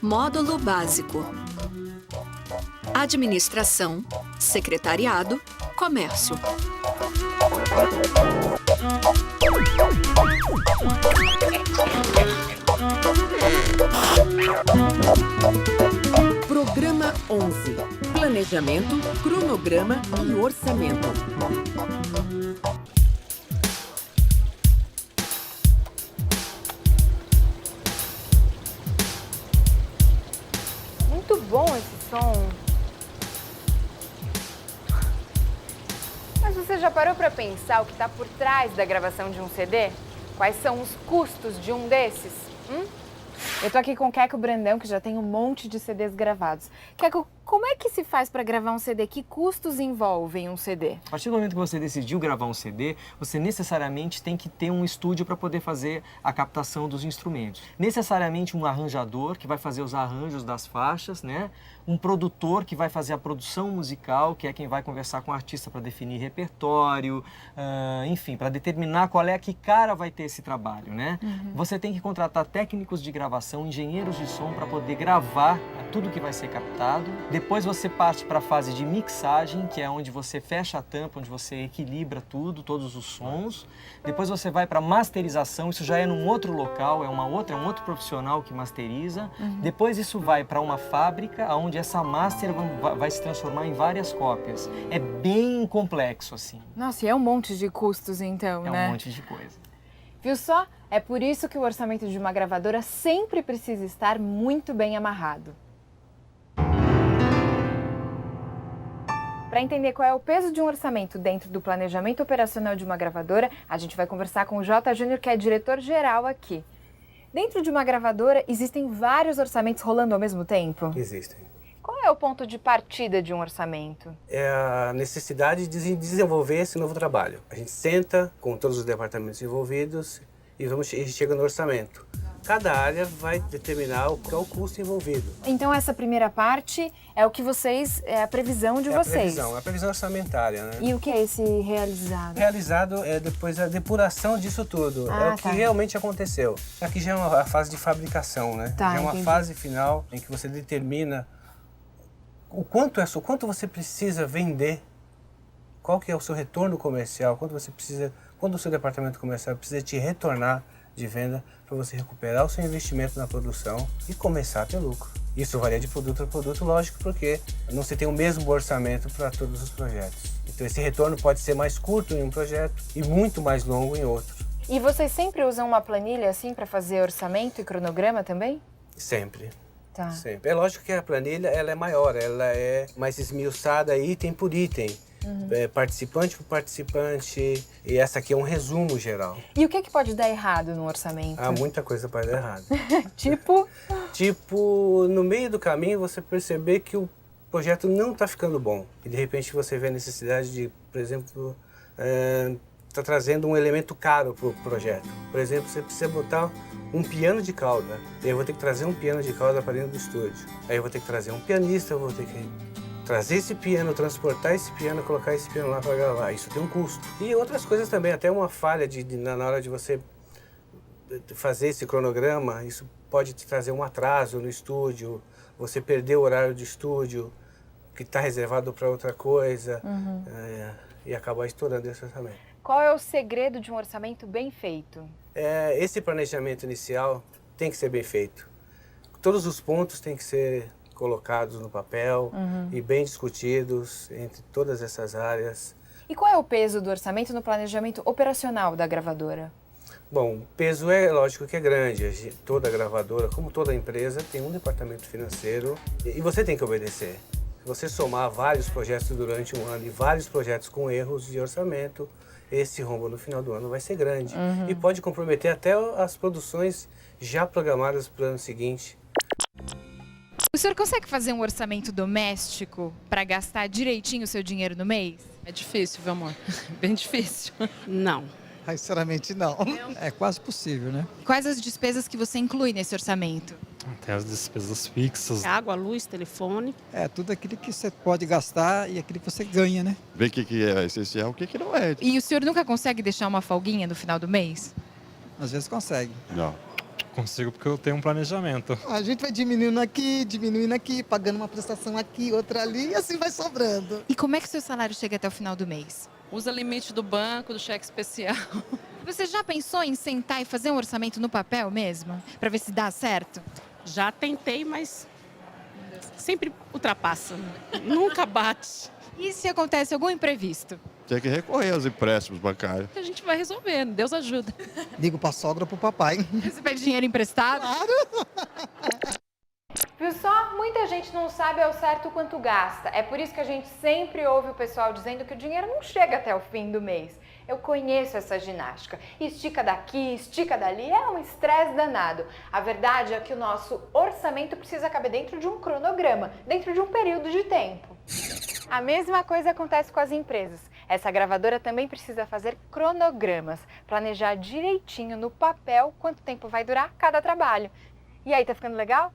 Módulo básico: administração, secretariado, comércio. Programa 11: planejamento, cronograma e orçamento. Muito bom esse som. Mas você já parou para pensar o que está por trás da gravação de um CD? Quais são os custos de um desses? Eu tô aqui com o Queco Brandão, que já tem um monte de CDs gravados. Queco, como é que se faz para gravar um CD? Que custos envolvem um CD? A partir do momento que você decidiu gravar um CD, você necessariamente tem que ter um estúdio para poder fazer a captação dos instrumentos. Necessariamente um arranjador que vai fazer os arranjos das faixas, né? Um produtor que vai fazer a produção musical, que é quem vai conversar com o artista para definir repertório, enfim, para determinar qual é que cara vai ter esse trabalho, né? Você tem que contratar técnicos de gravação, engenheiros de som para poder gravar tudo que vai ser captado. Depois você parte para a fase de mixagem, que é onde você fecha a tampa, onde você equilibra tudo, todos os sons. Depois você vai para masterização, isso já é num outro local, é um outro profissional que masteriza. Depois isso vai para uma fábrica, onde essa master vai se transformar em várias cópias. É bem complexo, assim. Nossa, e é um monte de custos então, né? É um monte de coisa. Viu só? É por isso que o orçamento de uma gravadora sempre precisa estar muito bem amarrado. Para entender qual é o peso de um orçamento dentro do planejamento operacional de uma gravadora, a gente vai conversar com o Jota Júnior, que é diretor-geral aqui. Dentro de uma gravadora, existem vários orçamentos rolando ao mesmo tempo? Existem. Qual é o ponto de partida de um orçamento? É a necessidade de desenvolver esse novo trabalho. A gente senta com todos os departamentos envolvidos e chega no orçamento. Cada área vai determinar qual é o custo envolvido. Então essa primeira parte é o que vocês, é a previsão de vocês. É a previsão orçamentária, né? E o que é esse realizado? Realizado é depois a depuração disso tudo. É o que realmente aconteceu. Aqui já é a fase de fabricação, né? Tá, já é uma entendi. fase final em que você determina o quanto você precisa vender, qual que é o seu retorno comercial, quando o seu departamento comercial precisa te retornar de venda para você recuperar o seu investimento na produção e começar a ter lucro. Isso varia de produto a produto, lógico, porque não se tem o mesmo orçamento para todos os projetos. Então esse retorno pode ser mais curto em um projeto e muito mais longo em outro. E vocês sempre usam uma planilha assim para fazer orçamento e cronograma também? Sempre. Tá. Sempre. É lógico que a planilha ela é maior, ela é mais esmiuçada item por item. Participante por participante, e essa aqui é um resumo geral. E o que pode dar errado no orçamento? Muita coisa pode dar errado. Tipo? Tipo, no meio do caminho você perceber que o projeto não está ficando bom. E de repente você vê a necessidade de, por exemplo, tá trazendo um elemento caro para o projeto. Por exemplo, você precisa botar um piano de cauda. E aí eu vou ter que trazer um piano de cauda para dentro do estúdio. Aí eu vou ter que trazer um pianista, eu vou ter que trazer esse piano, transportar esse piano, colocar esse piano lá para gravar. Isso tem um custo. E outras coisas também, até uma falha na hora de você fazer esse cronograma, isso pode te trazer um atraso no estúdio, você perder o horário de estúdio, que está reservado para outra coisa, e acabar estourando esse orçamento. Qual é o segredo de um orçamento bem feito? Esse planejamento inicial tem que ser bem feito. Todos os pontos têm que ser colocados no papel e bem discutidos entre todas essas áreas. E qual é o peso do orçamento no planejamento operacional da gravadora? Bom, o peso é lógico que é grande. Toda gravadora, como toda empresa, tem um departamento financeiro e você tem que obedecer. Se você somar vários projetos durante um ano e vários projetos com erros de orçamento, esse rombo no final do ano vai ser grande. E pode comprometer até as produções já programadas para o ano seguinte. O senhor consegue fazer um orçamento doméstico para gastar direitinho o seu dinheiro no mês? É difícil, viu, amor? Bem difícil. Não. Sinceramente, não. É quase possível, né? Quais as despesas que você inclui nesse orçamento? Tem as despesas fixas. Água, luz, telefone. É, tudo aquilo que você pode gastar e aquilo que você ganha, né? Ver o que é essencial, o que não é. E o senhor nunca consegue deixar uma folguinha no final do mês? Às vezes consegue. Não. Consigo porque eu tenho um planejamento. A gente vai diminuindo aqui, pagando uma prestação aqui, outra ali, e assim vai sobrando. E como é que o seu salário chega até o final do mês? Usa limite do banco, do cheque especial. Você já pensou em sentar e fazer um orçamento no papel mesmo? Para ver se dá certo? Já tentei, mas sempre ultrapassa. Nunca bate. E se acontece algum imprevisto? Tem que recorrer aos empréstimos bancários. A gente vai resolvendo, Deus ajuda. Ligo pra sogra ou pro papai. Você pede dinheiro emprestado? Viu só? Muita gente não sabe ao certo quanto gasta. É por isso que a gente sempre ouve o pessoal dizendo que o dinheiro não chega até o fim do mês. Eu conheço essa ginástica. Estica daqui, estica dali, é um estresse danado. A verdade é que o nosso orçamento precisa caber dentro de um cronograma, dentro de um período de tempo. A mesma coisa acontece com as empresas. Essa gravadora também precisa fazer cronogramas, planejar direitinho no papel quanto tempo vai durar cada trabalho. E aí, tá ficando legal?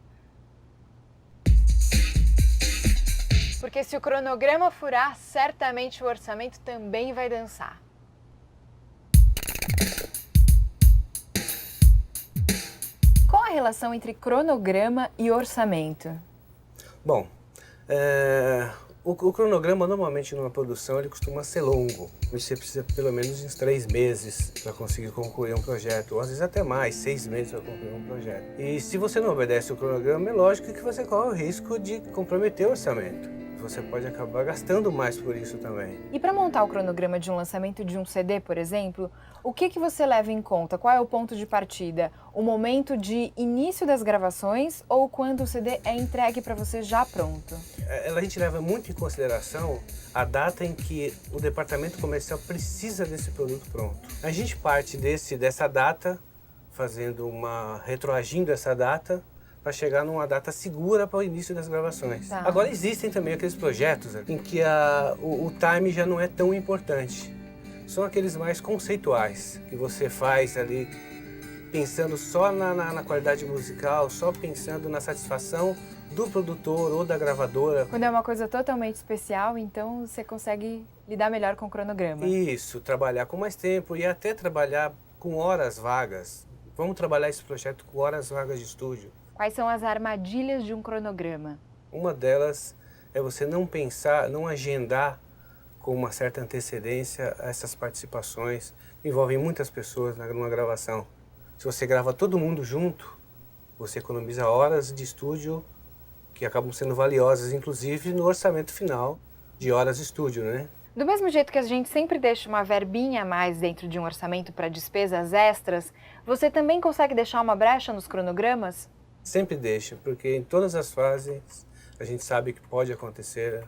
Porque se o cronograma furar, certamente o orçamento também vai dançar. Qual a relação entre cronograma e orçamento? Bom, o cronograma normalmente numa produção ele costuma ser longo. Você precisa pelo menos de uns 3 meses para conseguir concluir um projeto, ou às vezes até mais, 6 meses para concluir um projeto. E se você não obedece o cronograma, é lógico que você corre o risco de comprometer o orçamento. Você pode acabar gastando mais por isso também. E para montar o cronograma de um lançamento de um CD, por exemplo, o que você leva em conta? Qual é o ponto de partida? O momento de início das gravações ou quando o CD é entregue para você já pronto? A gente leva muito em consideração a data em que o departamento comercial precisa desse produto pronto. A gente parte dessa data, retroagindo essa data, para chegar numa data segura para o início das gravações. Tá. Agora existem também aqueles projetos em que o time já não é tão importante. São aqueles mais conceituais, que você faz ali pensando só na qualidade musical, só pensando na satisfação do produtor ou da gravadora. Quando é uma coisa totalmente especial, então você consegue lidar melhor com o cronograma. Isso, trabalhar com mais tempo e até trabalhar com horas vagas. Vamos trabalhar esse projeto com horas vagas de estúdio. Quais são as armadilhas de um cronograma? Uma delas é você não pensar, não agendar com uma certa antecedência essas participações. Envolvem muitas pessoas numa gravação. Se você grava todo mundo junto, você economiza horas de estúdio que acabam sendo valiosas, inclusive no orçamento final de horas de estúdio, né? Do mesmo jeito que a gente sempre deixa uma verbinha a mais dentro de um orçamento para despesas extras, você também consegue deixar uma brecha nos cronogramas? Sempre deixa, porque em todas as fases a gente sabe que pode acontecer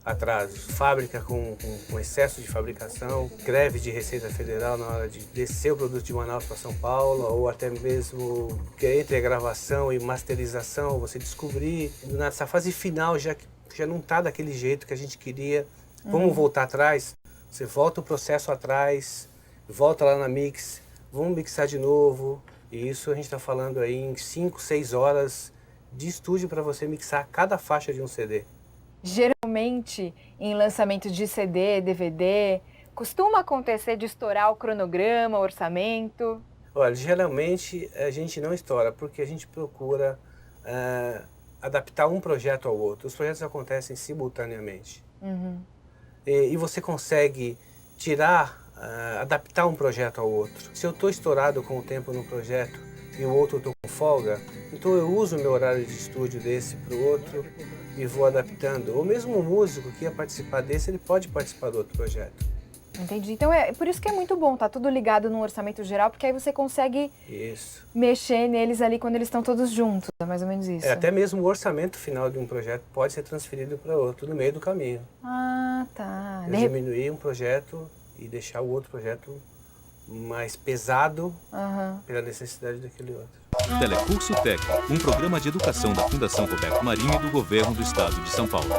atrasos. Fábrica com excesso de fabricação, greve de Receita Federal na hora de descer o produto de Manaus para São Paulo, ou até mesmo que entre a gravação e masterização, você descobrir nessa fase final já não está daquele jeito que a gente queria. Vamos voltar atrás? Você volta o processo atrás, volta lá na mix, vamos mixar de novo. E isso a gente está falando aí em 5, 6 horas de estúdio para você mixar cada faixa de um CD. Geralmente, em lançamento de CD, DVD, costuma acontecer de estourar o cronograma, o orçamento? Olha, geralmente a gente não estoura, porque a gente procura adaptar um projeto ao outro. Os projetos acontecem simultaneamente. E você consegue adaptar um projeto ao outro. Se eu estou estourado com o tempo no projeto e o outro eu estou com folga, então eu uso o meu horário de estúdio desse para o outro e vou adaptando. Ou mesmo o músico que ia participar desse, ele pode participar do outro projeto. Entendi. Então é por isso que é muito bom, tá tudo ligado num orçamento geral, porque aí você consegue mexer neles ali quando eles estão todos juntos. É mais ou menos isso. Até mesmo o orçamento final de um projeto pode ser transferido para outro no meio do caminho. Ah, tá. Diminuir um projeto e deixar o outro projeto mais pesado pela necessidade daquele outro. Telecurso Tec, um programa de educação da Fundação Roberto Marinho e do Governo do Estado de São Paulo.